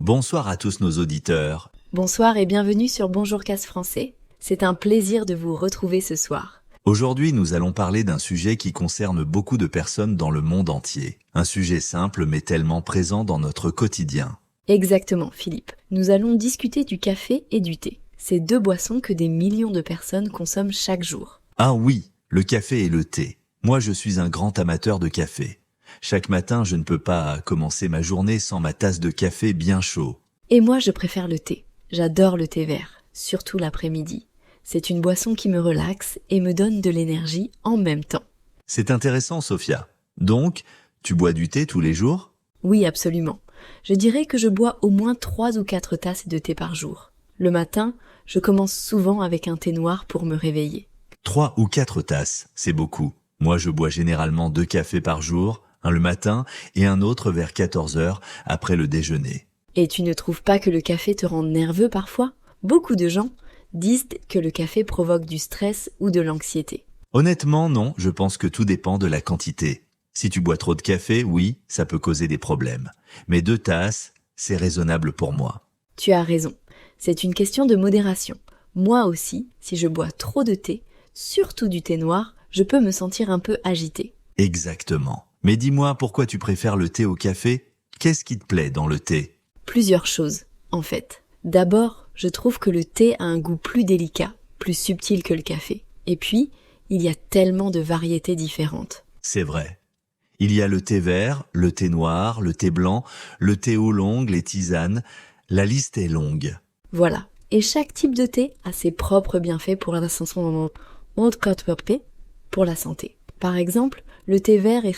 Bonsoir à tous nos auditeurs. Bonsoir et bienvenue sur Bonjour Casse Français. C'est un plaisir de vous retrouver ce soir. Aujourd'hui, nous allons parler d'un sujet qui concerne beaucoup de personnes dans le monde entier. Un sujet simple mais tellement présent dans notre quotidien. Exactement, Philippe. Nous allons discuter du café et du thé. Ces deux boissons que des millions de personnes consomment chaque jour. Ah oui, le café et le thé. Moi, je suis un grand amateur de café. Chaque matin, je ne peux pas commencer ma journée sans ma tasse de café bien chaud. Et moi, je préfère le thé. J'adore le thé vert, surtout l'après-midi. C'est une boisson qui me relaxe et me donne de l'énergie en même temps. C'est intéressant, Sophia. Donc, tu bois du thé tous les jours ? Oui, absolument. Je dirais que je bois au moins 3 ou 4 tasses de thé par jour. Le matin, je commence souvent avec un thé noir pour me réveiller. 3 ou 4 tasses, c'est beaucoup. Moi, je bois généralement 2 cafés par jour, un le matin et un autre vers 14 heures après le déjeuner. Et tu ne trouves pas que le café te rend nerveux parfois ? Beaucoup de gens disent que le café provoque du stress ou de l'anxiété. Honnêtement, non, je pense que tout dépend de la quantité. Si tu bois trop de café, oui, ça peut causer des problèmes. Mais 2 tasses, c'est raisonnable pour moi. Tu as raison, c'est une question de modération. Moi aussi, si je bois trop de thé, surtout du thé noir, je peux me sentir un peu agitée. Exactement. Mais dis-moi, pourquoi tu préfères le thé au café ? Qu'est-ce qui te plaît dans le thé ? Plusieurs choses, en fait. D'abord, je trouve que le thé a un goût plus délicat, plus subtil que le café. Et puis, il y a tellement de variétés différentes. C'est vrai. Il y a le thé vert, le thé noir, le thé blanc, le thé oolong, les tisanes. La liste est longue. Voilà. Et chaque type de thé a ses propres bienfaits pour la santé. Par exemple, le thé vert est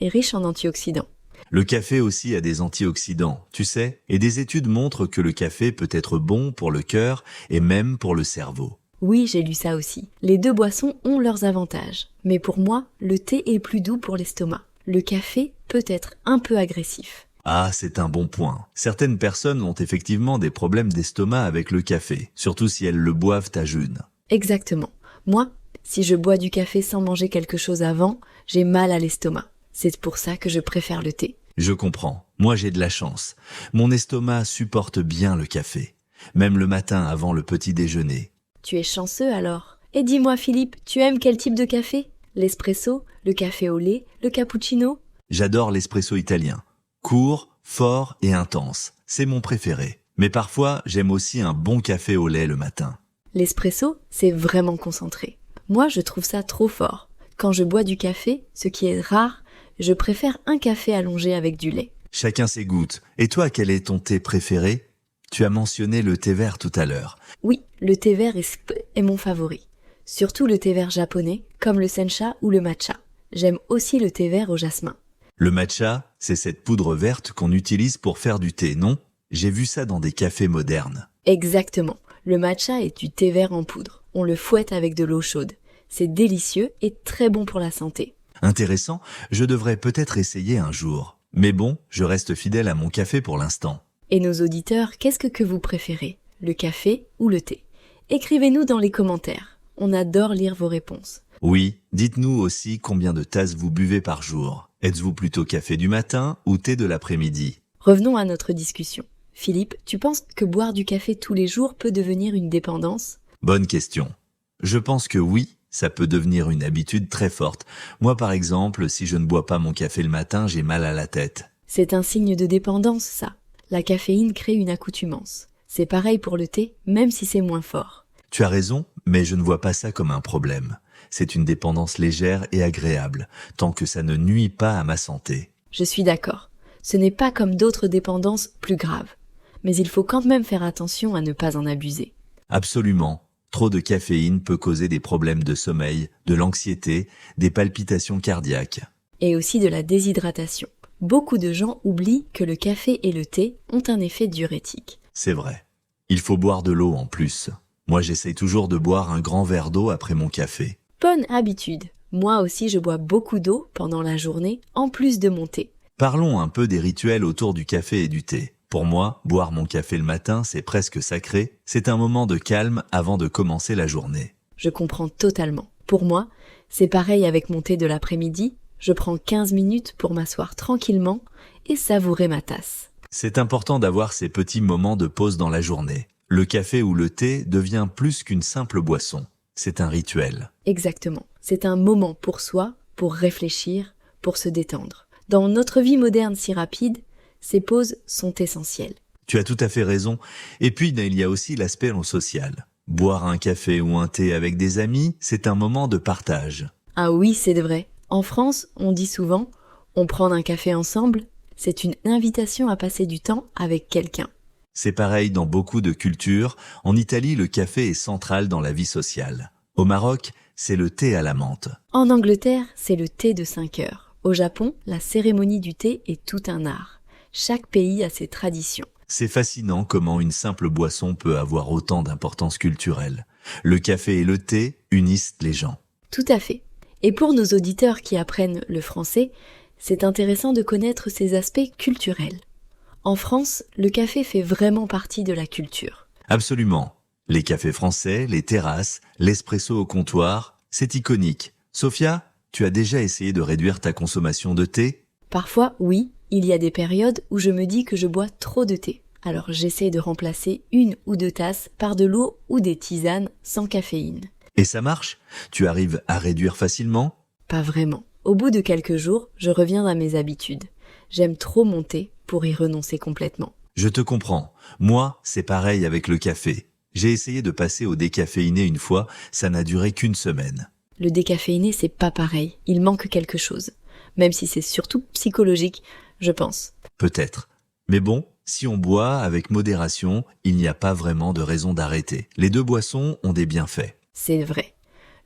riche en antioxydants. Le café aussi a des antioxydants, tu sais, et des études montrent que le café peut être bon pour le cœur et même pour le cerveau. Oui, j'ai lu ça aussi. Les deux boissons ont leurs avantages. Mais pour moi, le thé est plus doux pour l'estomac. Le café peut être un peu agressif. Ah, c'est un bon point. Certaines personnes ont effectivement des problèmes d'estomac avec le café, surtout si elles le boivent à jeun. Exactement. Moi, si je bois du café sans manger quelque chose avant, j'ai mal à l'estomac. C'est pour ça que je préfère le thé. Je comprends. Moi, j'ai de la chance. Mon estomac supporte bien le café. Même le matin avant le petit déjeuner. Tu es chanceux alors. Et dis-moi Philippe, tu aimes quel type de café ? L'espresso, le café au lait, le cappuccino ? J'adore l'espresso italien. Court, fort et intense. C'est mon préféré. Mais parfois, j'aime aussi un bon café au lait le matin. L'espresso, c'est vraiment concentré. Moi, je trouve ça trop fort. Quand je bois du café, ce qui est rare, je préfère un café allongé avec du lait. Chacun ses goûts. Et toi, quel est ton thé préféré ? Tu as mentionné le thé vert tout à l'heure. Oui, le thé vert est mon favori. Surtout le thé vert japonais, comme le sencha ou le matcha. J'aime aussi le thé vert au jasmin. Le matcha, c'est cette poudre verte qu'on utilise pour faire du thé, non ? J'ai vu ça dans des cafés modernes. Exactement. Le matcha est du thé vert en poudre. On le fouette avec de l'eau chaude. C'est délicieux et très bon pour la santé. Intéressant, je devrais peut-être essayer un jour. Mais bon, je reste fidèle à mon café pour l'instant. Et nos auditeurs, qu'est-ce que vous préférez ? Le café ou le thé ? Écrivez-nous dans les commentaires. On adore lire vos réponses. Oui, dites-nous aussi combien de tasses vous buvez par jour. Êtes-vous plutôt café du matin ou thé de l'après-midi ? Revenons à notre discussion. Philippe, tu penses que boire du café tous les jours peut devenir une dépendance ? Bonne question. Je pense que oui, ça peut devenir une habitude très forte. Moi par exemple, si je ne bois pas mon café le matin, j'ai mal à la tête. C'est un signe de dépendance, ça. La caféine crée une accoutumance. C'est pareil pour le thé, même si c'est moins fort. Tu as raison, mais je ne vois pas ça comme un problème. C'est une dépendance légère et agréable, tant que ça ne nuit pas à ma santé. Je suis d'accord. Ce n'est pas comme d'autres dépendances plus graves. Mais il faut quand même faire attention à ne pas en abuser. Absolument. Trop de caféine peut causer des problèmes de sommeil, de l'anxiété, des palpitations cardiaques. Et aussi de la déshydratation. Beaucoup de gens oublient que le café et le thé ont un effet diurétique. C'est vrai. Il faut boire de l'eau en plus. Moi, j'essaye toujours de boire un grand verre d'eau après mon café. Bonne habitude. Moi aussi, je bois beaucoup d'eau pendant la journée, en plus de mon thé. Parlons un peu des rituels autour du café et du thé. Pour moi, boire mon café le matin, c'est presque sacré. C'est un moment de calme avant de commencer la journée. Je comprends totalement. Pour moi, c'est pareil avec mon thé de l'après-midi. Je prends 15 minutes pour m'asseoir tranquillement et savourer ma tasse. C'est important d'avoir ces petits moments de pause dans la journée. Le café ou le thé devient plus qu'une simple boisson. C'est un rituel. Exactement. C'est un moment pour soi, pour réfléchir, pour se détendre. Dans notre vie moderne si rapide, ces pauses sont essentielles. Tu as tout à fait raison. Et puis, il y a aussi l'aspect social. Boire un café ou un thé avec des amis, c'est un moment de partage. Ah oui, c'est vrai. En France, on dit souvent « on prend un café ensemble », c'est une invitation à passer du temps avec quelqu'un. C'est pareil dans beaucoup de cultures. En Italie, le café est central dans la vie sociale. Au Maroc, c'est le thé à la menthe. En Angleterre, c'est le thé de 5 heures. Au Japon, la cérémonie du thé est tout un art. Chaque pays a ses traditions. C'est fascinant comment une simple boisson peut avoir autant d'importance culturelle. Le café et le thé unissent les gens. Tout à fait. Et pour nos auditeurs qui apprennent le français, c'est intéressant de connaître ces aspects culturels. En France, le café fait vraiment partie de la culture. Absolument. Les cafés français, les terrasses, l'espresso au comptoir, c'est iconique. Sophia, tu as déjà essayé de réduire ta consommation de thé ? Parfois, oui, il y a des périodes où je me dis que je bois trop de thé. Alors j'essaie de remplacer 1 ou 2 tasses par de l'eau ou des tisanes sans caféine. Et ça marche ? Tu arrives à réduire facilement ? Pas vraiment. Au bout de quelques jours, je reviens à mes habitudes. J'aime trop mon thé pour y renoncer complètement. Je te comprends. Moi, c'est pareil avec le café. J'ai essayé de passer au décaféiné une fois, ça n'a duré qu'1 semaine. Le décaféiné, c'est pas pareil. Il manque quelque chose. Même si c'est surtout psychologique, je pense. Peut-être. Mais bon, si on boit avec modération, il n'y a pas vraiment de raison d'arrêter. Les 2 boissons ont des bienfaits. C'est vrai.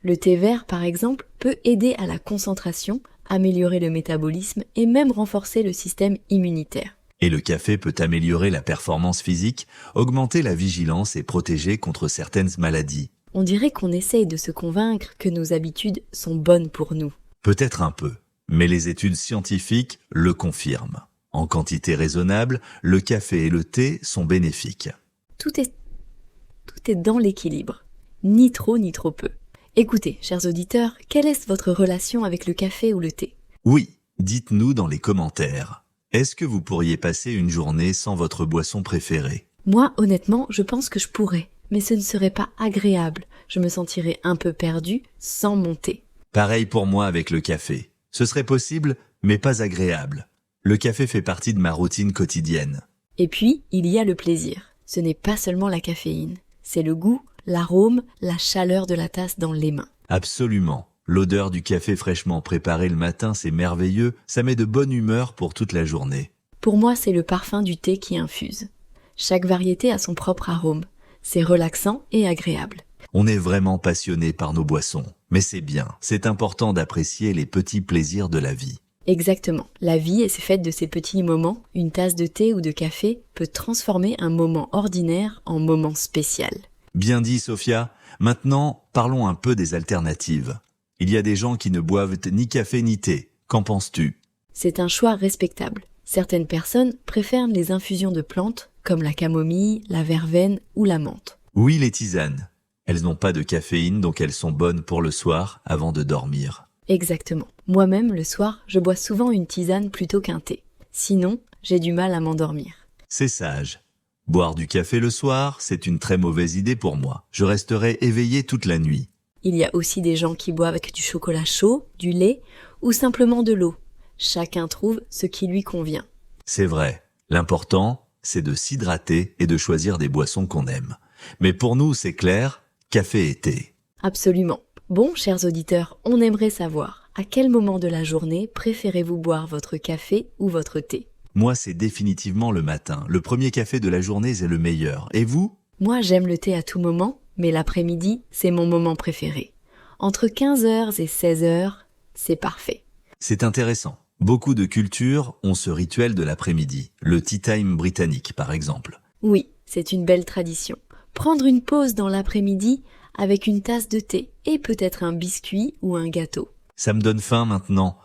Le thé vert, par exemple, peut aider à la concentration, améliorer le métabolisme et même renforcer le système immunitaire. Et le café peut améliorer la performance physique, augmenter la vigilance et protéger contre certaines maladies. On dirait qu'on essaye de se convaincre que nos habitudes sont bonnes pour nous. Peut-être un peu, mais les études scientifiques le confirment. En quantité raisonnable, le café et le thé sont bénéfiques. Tout est dans l'équilibre. Ni trop ni trop peu. Écoutez, chers auditeurs, quelle est votre relation avec le café ou le thé ? Oui, dites-nous dans les commentaires. Est-ce que vous pourriez passer une journée sans votre boisson préférée ? Moi, honnêtement, je pense que je pourrais, mais ce ne serait pas agréable. Je me sentirais un peu perdue sans mon thé. Pareil pour moi avec le café. Ce serait possible, mais pas agréable. Le café fait partie de ma routine quotidienne. Et puis, il y a le plaisir. Ce n'est pas seulement la caféine. C'est le goût, l'arôme, la chaleur de la tasse dans les mains. Absolument. L'odeur du café fraîchement préparé le matin, c'est merveilleux. Ça met de bonne humeur pour toute la journée. Pour moi, c'est le parfum du thé qui infuse. Chaque variété a son propre arôme. C'est relaxant et agréable. On est vraiment passionné par nos boissons. Mais c'est bien. C'est important d'apprécier les petits plaisirs de la vie. Exactement. La vie est faite de ces petits moments. Une tasse de thé ou de café peut transformer un moment ordinaire en moment spécial. Bien dit, Sophia. Maintenant, parlons un peu des alternatives. Il y a des gens qui ne boivent ni café ni thé. Qu'en penses-tu ? C'est un choix respectable. Certaines personnes préfèrent les infusions de plantes, comme la camomille, la verveine ou la menthe. Oui, les tisanes. Elles n'ont pas de caféine, donc elles sont bonnes pour le soir, avant de dormir. Exactement. Moi-même, le soir, je bois souvent une tisane plutôt qu'un thé. Sinon, j'ai du mal à m'endormir. C'est sage. Boire du café le soir, c'est une très mauvaise idée pour moi. Je resterai éveillé toute la nuit. Il y a aussi des gens qui boivent avec du chocolat chaud, du lait ou simplement de l'eau. Chacun trouve ce qui lui convient. C'est vrai. L'important, c'est de s'hydrater et de choisir des boissons qu'on aime. Mais pour nous, c'est clair, café et thé. Absolument. Bon, chers auditeurs, on aimerait savoir, à quel moment de la journée préférez-vous boire votre café ou votre thé ? Moi, c'est définitivement le matin. Le premier café de la journée, c'est le meilleur. Et vous ? Moi, j'aime le thé à tout moment, mais l'après-midi, c'est mon moment préféré. Entre 15h et 16h, c'est parfait. C'est intéressant. Beaucoup de cultures ont ce rituel de l'après-midi. Le tea time britannique, par exemple. Oui, c'est une belle tradition. Prendre une pause dans l'après-midi avec une tasse de thé et peut-être un biscuit ou un gâteau. Ça me donne faim maintenant.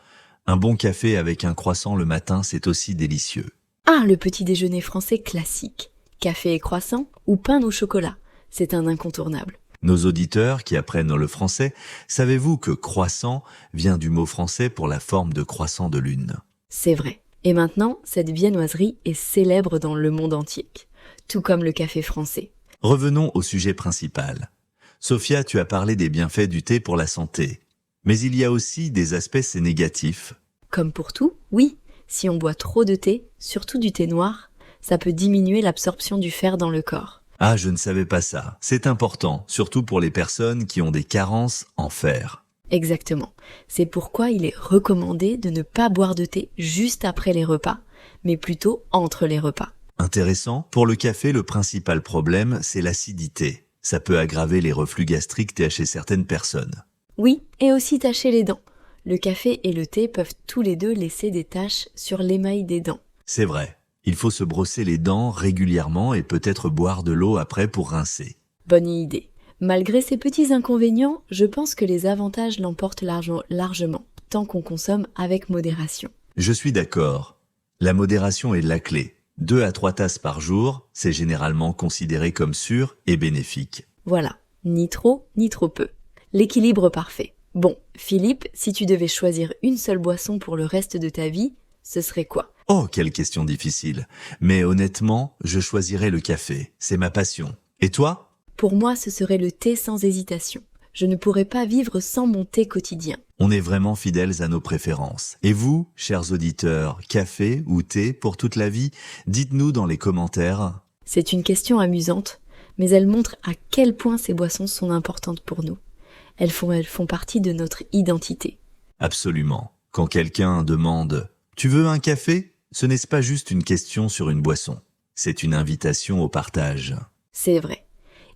Un bon café avec un croissant le matin, c'est aussi délicieux. Ah, le petit déjeuner français classique. Café et croissant ou pain au chocolat. C'est un incontournable. Nos auditeurs qui apprennent le français, savez-vous que croissant vient du mot français pour la forme de croissant de lune ? C'est vrai. Et maintenant, cette viennoiserie est célèbre dans le monde entier, tout comme le café français. Revenons au sujet principal. Sophia, tu as parlé des bienfaits du thé pour la santé. Mais il y a aussi des aspects négatifs. Comme pour tout, oui, si on boit trop de thé, surtout du thé noir, ça peut diminuer l'absorption du fer dans le corps. Ah, je ne savais pas ça. C'est important, surtout pour les personnes qui ont des carences en fer. Exactement. C'est pourquoi il est recommandé de ne pas boire de thé juste après les repas, mais plutôt entre les repas. Intéressant. Pour le café, le principal problème, c'est l'acidité. Ça peut aggraver les reflux gastriques chez certaines personnes. Oui, et aussi tacher les dents. Le café et le thé peuvent tous les deux laisser des taches sur l'émail des dents. C'est vrai. Il faut se brosser les dents régulièrement et peut-être boire de l'eau après pour rincer. Bonne idée. Malgré ces petits inconvénients, je pense que les avantages l'emportent largement, tant qu'on consomme avec modération. Je suis d'accord. La modération est la clé. 2 à 3 tasses par jour, c'est généralement considéré comme sûr et bénéfique. Voilà, ni trop, ni trop peu. L'équilibre parfait. Bon, Philippe, si tu devais choisir une seule boisson pour le reste de ta vie, ce serait quoi ? Oh, quelle question difficile. Mais honnêtement, je choisirais le café. C'est ma passion. Et toi ? Pour moi, ce serait le thé sans hésitation. Je ne pourrais pas vivre sans mon thé quotidien. On est vraiment fidèles à nos préférences. Et vous, chers auditeurs, café ou thé pour toute la vie ? Dites-nous dans les commentaires. C'est une question amusante, mais elle montre à quel point ces boissons sont importantes pour nous. Elles font partie de notre identité. Absolument. Quand quelqu'un demande « Tu veux un café ?» ce n'est pas juste une question sur une boisson. C'est une invitation au partage. C'est vrai.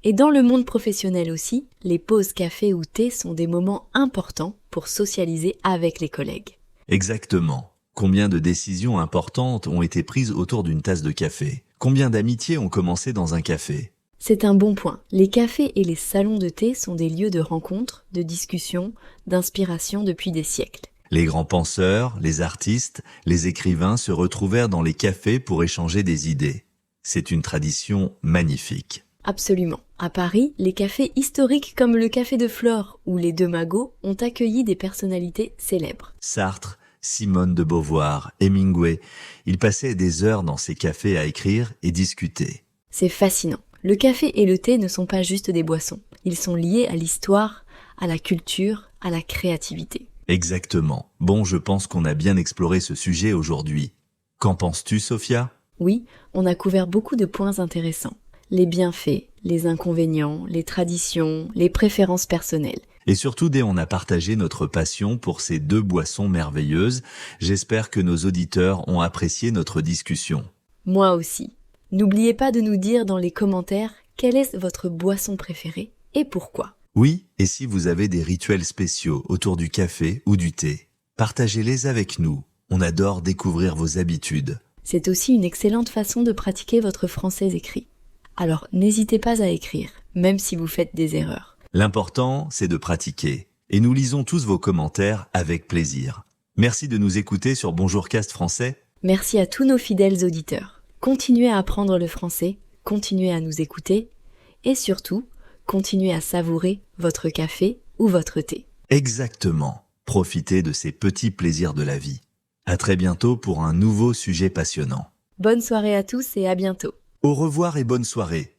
Et dans le monde professionnel aussi, les pauses café ou thé sont des moments importants pour socialiser avec les collègues. Exactement. Combien de décisions importantes ont été prises autour d'une tasse de café ? Combien d'amitiés ont commencé dans un café ? C'est un bon point. Les cafés et les salons de thé sont des lieux de rencontre, de discussion, d'inspiration depuis des siècles. Les grands penseurs, les artistes, les écrivains se retrouvèrent dans les cafés pour échanger des idées. C'est une tradition magnifique. Absolument. À Paris, les cafés historiques comme le Café de Flore ou les Deux Magots ont accueilli des personnalités célèbres. Sartre, Simone de Beauvoir, Hemingway, ils passaient des heures dans ces cafés à écrire et discuter. C'est fascinant. Le café et le thé ne sont pas juste des boissons. Ils sont liés à l'histoire, à la culture, à la créativité. Exactement. Bon, je pense qu'on a bien exploré ce sujet aujourd'hui. Qu'en penses-tu, Sophia ? Oui, on a couvert beaucoup de points intéressants. Les bienfaits, les inconvénients, les traditions, les préférences personnelles. Et surtout, dès on a partagé notre passion pour ces 2 boissons merveilleuses, j'espère que nos auditeurs ont apprécié notre discussion. Moi aussi. N'oubliez pas de nous dire dans les commentaires quelle est votre boisson préférée et pourquoi. Oui, et si vous avez des rituels spéciaux autour du café ou du thé, partagez-les avec nous. On adore découvrir vos habitudes. C'est aussi une excellente façon de pratiquer votre français écrit. Alors n'hésitez pas à écrire, même si vous faites des erreurs. L'important, c'est de pratiquer. Et nous lisons tous vos commentaires avec plaisir. Merci de nous écouter sur Bonjourcast français. Merci à tous nos fidèles auditeurs. Continuez à apprendre le français, continuez à nous écouter et surtout, continuez à savourer votre café ou votre thé. Exactement. Profitez de ces petits plaisirs de la vie. À très bientôt pour un nouveau sujet passionnant. Bonne soirée à tous et à bientôt. Au revoir et bonne soirée.